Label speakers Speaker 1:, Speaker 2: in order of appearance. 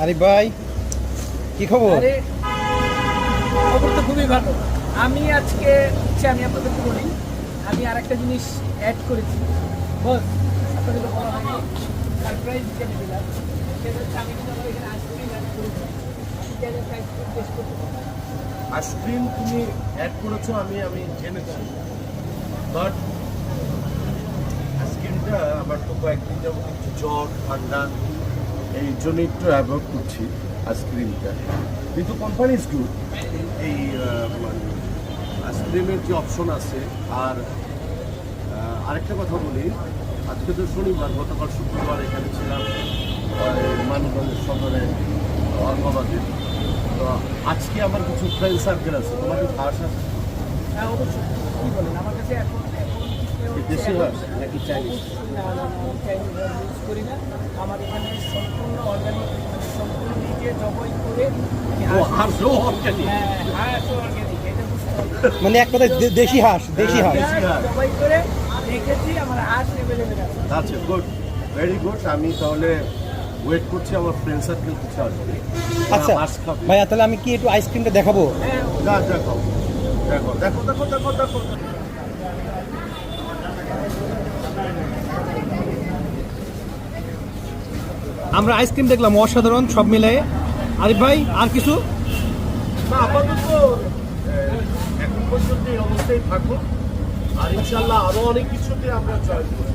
Speaker 1: আরিফ ভাই, কি খবর?
Speaker 2: আরে খবর তো খুবই ভালো। আমি আজকে আমি আপনাদেরকে বলি, আমি আর একটা জিনিস অ্যাড করেছি। বস, আপনাদের তো বলা হয়নি, সারপ্রাইজ হিসেবে দিলাম। সেটা হচ্ছে আমি কিন্তু আমার এখানে আইসক্রিম অ্যাড করেছি। আপনি চাইলে আইসক্রিম টেস্ট করতে পারেন।
Speaker 3: আইসক্রিম তুমি অ্যাড করেছো আমি জেনেছি, বাট আইসক্রিমটা আমার তো কয়েকদিন যাবো একটু জ্বর ঠান্ডা, এই জন্য একটু অ্যাভয়েড করছি আইসক্রিমটা। কিন্তু কোম্পানি ইজ গুড, এই মানে আইসক্রিমের যে অপশন আছে। আর আরেকটা কথা বলি, আজকে তো শনিবার, গতকাল শুক্রবার এখানে ছিলাম মানিকগঞ্জের সদরে অর্মাবাদে। তো আজকে আমার কিছু ফ্রেন্ড সার্কেল আছে, তোমাদের হাঁস আছে?
Speaker 2: হ্যাঁ, অবশ্যই। কি বলেন, আমার কাছে এখন
Speaker 3: দেশি হাঁস নাকি চাইনিজ?
Speaker 2: না, আমি চাইনিজ ইউজ করি না। আমার এখানে সম্পূর্ণ অর্গানিক, সম্পূর্ণ নিজে জবাই করে আমি
Speaker 3: হাঁসও অর্গানিক?
Speaker 2: হ্যাঁ, হাঁসও অর্গানিক, এটা বুঝতে হবে।
Speaker 1: মানে এক কথায় দেশি হাঁস, দেশি হাঁস।
Speaker 3: দেশি হাঁস।
Speaker 2: জবাই করে রেখেছি, আমার হাঁস অ্যাভেলেবেল আছে।
Speaker 3: আচ্ছা, গুড, ভেরি গুড। আমি তাহলে ওয়েট করছি, আমার ফ্রেন্ড সার্কেল কিছু আসবে।
Speaker 1: আচ্ছা
Speaker 3: হাঁস খাবে।
Speaker 1: ভাইয়া, তাহলে আমি কি একটু আইসক্রিমটা দেখাবো?
Speaker 2: হ্যাঁ,
Speaker 3: দেখো দেখো দেখো দেখো দেখো দেখো।
Speaker 1: আমরা আইসক্রিম দেখলাম অসাধারণ, সব মিলাই। আরিফ ভাই, আর কিছু?
Speaker 3: না, আপাতত এখন পর্যন্ত এই অবস্থায় থাকো, আর ইনশাল্লাহ আরো অনেক কিছুতে আমরা জয়েন করবো।